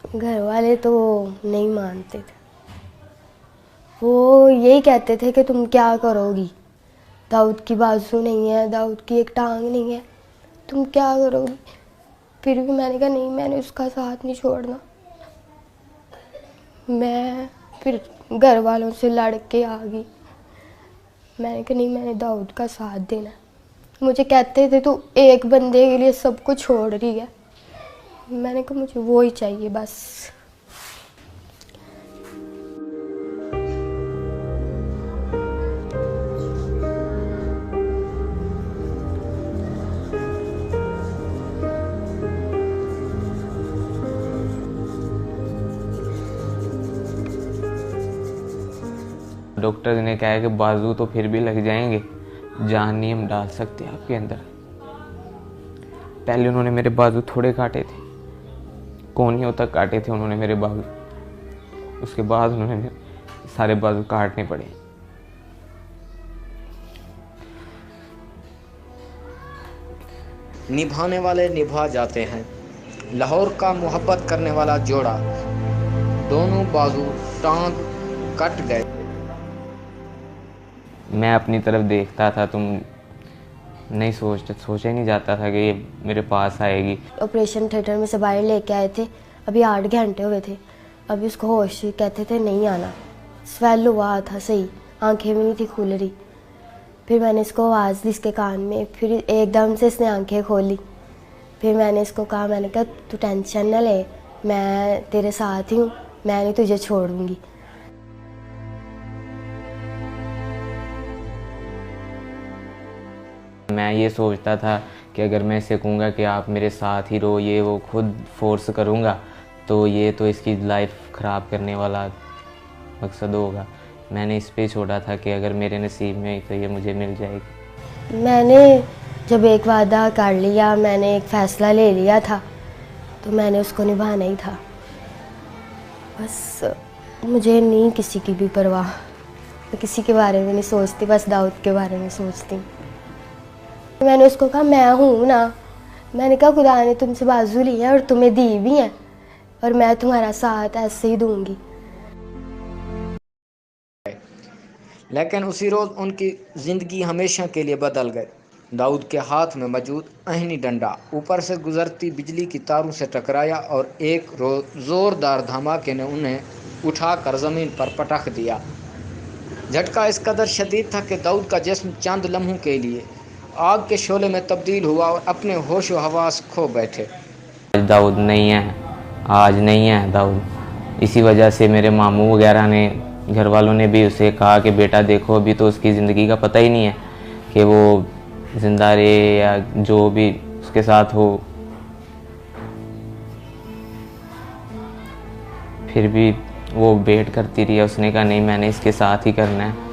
घर वाले तो नहीं मानते थे। वो यही कहते थे कि तुम क्या करोगी, दाऊद की बाजू नहीं है, दाऊद की एक टांग नहीं है, तुम क्या करोगी। फिर भी मैंने कहा नहीं, मैंने उसका साथ नहीं छोड़ना। मैं फिर घर वालों से लड़ के आ गई। मैंने कहा नहीं, मैंने दाऊद का साथ देना है। मुझे कहते थे तू एक बंदे के लिए सब कुछ छोड़ रही है। मैंने कहा मुझे वो ही चाहिए बस। डॉक्टर ने कहा है कि बाजू तो फिर भी लग जाएंगे, जान नहीं हम डाल सकते आपके अंदर। पहले उन्होंने मेरे बाजू थोड़े काटे थे, कोहनियों तक काटे थे उन्होंने मेरे बाजू। उसके बाद उन्होंने मेरे सारे बाजू काटने पड़े। निभाने वाले निभा जाते हैं। लाहौर का मोहब्बत करने वाला जोड़ा, दोनों बाजू टांग कट गए। मैं अपनी तरफ देखता था, तुम नहीं सोचा ही नहीं जाता था कि ये मेरे पास आएगी। ऑपरेशन थिएटर में से बाहर लेके आए थे, अभी 8 घंटे हुए थे। अभी उसको होश, कहते थे नहीं आना। स्वेल हुआ था सही, आंखें भी नहीं थी खुल रही। फिर मैंने इसको आवाज़ दी इसके कान में, फिर एकदम से इसने आंखें खोली। फिर मैंने इसको कहा, मैंने कहा तू टेंशन न ले, मैं तेरे साथ ही हूँ, मैं नहीं तुझे छोड़ूंगी। मैं ये सोचता था कि अगर मैं इसे कहूँगा कि आप मेरे साथ ही रहो, ये वो खुद फोर्स करूँगा तो ये तो इसकी लाइफ ख़राब करने वाला मकसद होगा। मैंने इस पे छोड़ा था कि अगर मेरे नसीब में तो ये मुझे मिल जाएगी। मैंने जब एक वादा कर लिया, मैंने एक फ़ैसला ले लिया था, तो मैंने उसको निभाना ही था। बस मुझे नहीं किसी की भी परवाह, मैं किसी के बारे में नहीं सोचती, बस दाऊद के बारे में सोचती। मैंने उसको कहा मैं हूँ ना, मैंने कहा खुदा ने तुमसे बाजू ली है और तुम्हें दी भी है, और मैं तुम्हारा साथ ऐसे ही दूंगी। लेकिन उसी रोज़ उनकी ज़िंदगी हमेशा के लिए बदल गई। दाऊद के हाथ में मौजूद अहनी डंडा ऊपर से गुजरती बिजली की तारों से टकराया और एक ज़ोरदार धमाके ने उन्हें उठाकर ज़मीन पर पटक दिया। झटका इस कदर शदीद था कि दाऊद का जिस्म चंद लम्हों के लिए आग के शोले में तब्दील हुआ और अपने होशो हवास खो बैठे। दाऊद नहीं है, आज नहीं है दाऊद। इसी वजह से मेरे मामू वगैरह ने, घर वालों ने भी उसे कहा कि बेटा देखो अभी तो उसकी ज़िंदगी का पता ही नहीं है कि वो ज़िंदा रहे या जो भी उसके साथ हो। फिर भी वो वेट करती रही। उसने कहा नहीं, मैंने इसके साथ ही करना है।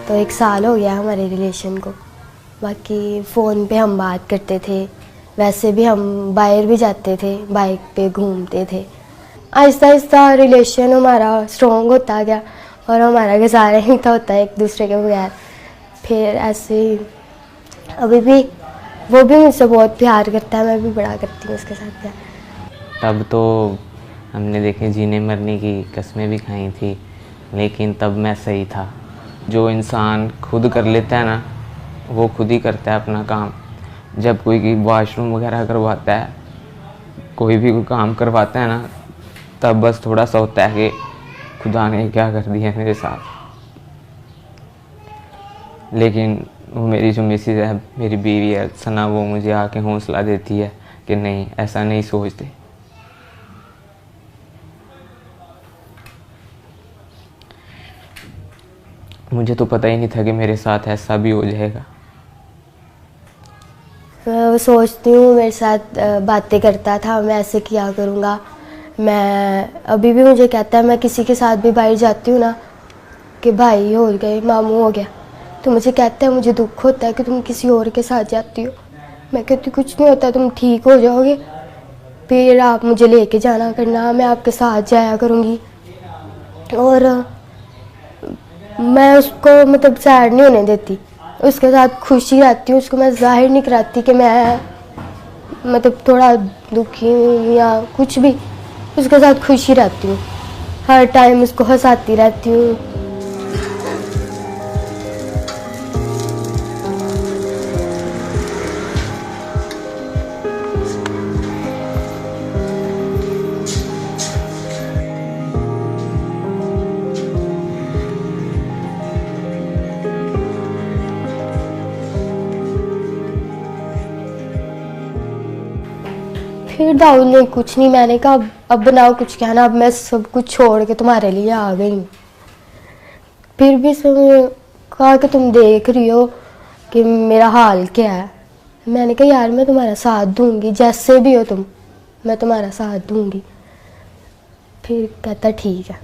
तो 1 साल हो गया हमारे रिलेशन को। बाकी फ़ोन पे हम बात करते थे, वैसे भी हम बाहर भी जाते थे, बाइक पे घूमते थे। आहिस्ता आहिस्ता रिलेशन हमारा स्ट्रॉन्ग होता गया और हमारा गुजारा ही था होता है एक दूसरे के बगैर। फिर ऐसे ही अभी भी वो भी मुझसे बहुत प्यार करता है, मैं भी बड़ा करती हूँ उसके साथ प्यार। तब तो हमने देखे जीने मरने की कस्में भी खाई थी, लेकिन तब मैं सही था। जो इंसान खुद कर लेता है ना, वो खुद ही करता है अपना काम। जब कोई वॉशरूम वगैरह करवाता है, कोई भी कोई काम करवाता है ना, तब बस थोड़ा सा होता है कि खुदा ने क्या कर दिया मेरे साथ। लेकिन वो मेरी जो मिसेज है, मेरी बीवी है सना, वो मुझे आके हौसला देती है कि नहीं, ऐसा नहीं सोचते। मुझे तो पता ही नहीं था कि मेरे साथ ऐसा भी हो जाएगा। मैं सोचती हूँ, मेरे साथ बातें करता था, मैं ऐसे किया करूँगा। मैं अभी भी मुझे कहता है, मैं किसी के साथ भी बाहर जाती हूँ ना कि भाई हो गए, मामू हो गया, तो मुझे कहता है मुझे दुख होता है कि तुम किसी और के साथ जाती हो। मैं कहती कुछ नहीं होता, तुम ठीक हो जाओगे। फिर आप मुझे लेके जाना करना, मैं आपके साथ जाया करूँगी। और मैं उसको मतलब सैड नहीं होने देती, उसके साथ खुशी रहती हूँ। उसको मैं जाहिर नहीं कराती कि मैं मतलब थोड़ा दुखी हूँ या कुछ भी, उसके साथ खुशी रहती हूँ, हर टाइम उसको हंसाती रहती हूँ। फिर दाऊद ने कुछ नहीं, मैंने कहा अब बनाओ कुछ कहना, अब मैं सब कुछ छोड़ के तुम्हारे लिए आ गई हूँ। फिर भी उसने कहा कि तुम देख रही हो कि मेरा हाल क्या है। मैंने कहा यार मैं तुम्हारा साथ दूंगी, जैसे भी हो तुम, मैं तुम्हारा साथ दूंगी। फिर कहता ठीक है।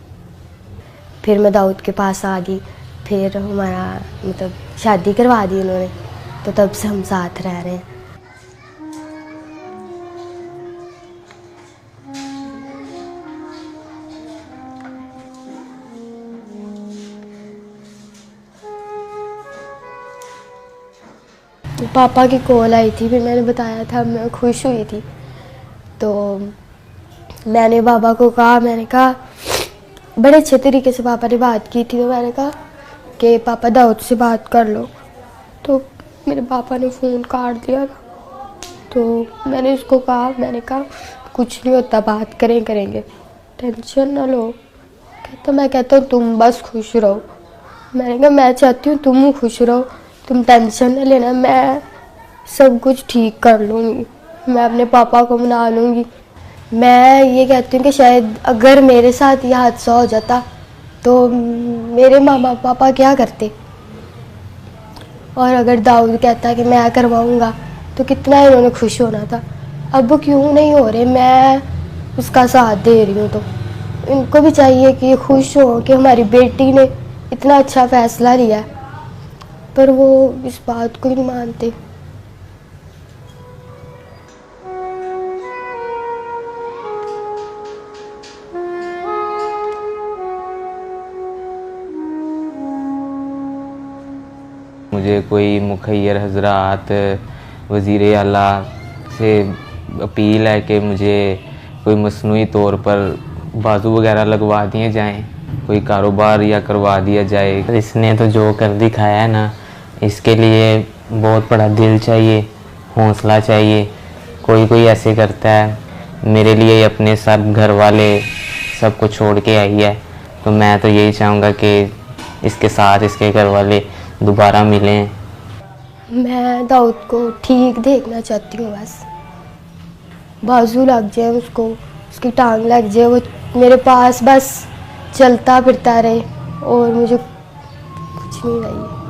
फिर मैं दाऊद के पास आ गई, फिर हमारा मतलब शादी करवा दी उन्होंने, तो तब से हम साथ रह रहे हैं। पापा की कॉल आई थी, फिर मैंने बताया था, मैं खुश हुई थी। तो मैंने पापा को कहा, मैंने कहा बड़े अच्छे तरीके से पापा ने बात की थी, तो मैंने कहा कि पापा दाऊद से बात कर लो। तो मेरे पापा ने फ़ोन काट दिया था। तो मैंने उसको कहा, मैंने कहा कुछ नहीं होता, बात करेंगे, टेंशन ना लो। कहता मैं कहता हूँ तुम बस खुश रहो। मैंने कहा मैं चाहती हूँ तुम खुश रहो, तुम टेंशन न लेना, मैं सब कुछ ठीक कर लूँगी, मैं अपने पापा को मना लूँगी। मैं ये कहती हूँ कि शायद अगर मेरे साथ यह हादसा हो जाता तो मेरे मामा पापा क्या करते, और अगर दाऊद कहता कि मैं करवाऊँगा तो कितना इन्होंने खुश होना था। अब वो क्यों नहीं हो रहे, मैं उसका साथ दे रही हूँ। तो इनको भी चाहिए कि खुश हो कि हमारी बेटी ने इतना अच्छा फ़ैसला लिया है, पर वो इस बात को ही नहीं मानते। मुझे कोई मुखैर हजरात, वज़ीर आला से अपील है कि मुझे कोई मसनूई तौर पर बाजू वगैरह लगवा दिए जाएं, कोई कारोबार या करवा दिया जाए। इसने तो जो कर दिखाया है ना, इसके लिए बहुत बड़ा दिल चाहिए, हौसला चाहिए। कोई ऐसे करता है, मेरे लिए अपने सब घर वाले सब कुछ छोड़ के आई है, तो मैं तो यही चाहूँगा कि इसके साथ इसके घर वाले दोबारा मिलें। मैं दाऊद को ठीक देखना चाहती हूँ, बस बाजू लग जाए उसको, उसकी टांग लग जाए, वो मेरे पास बस चलता फिरता रहे और मुझे कुछ नहीं चाहिए।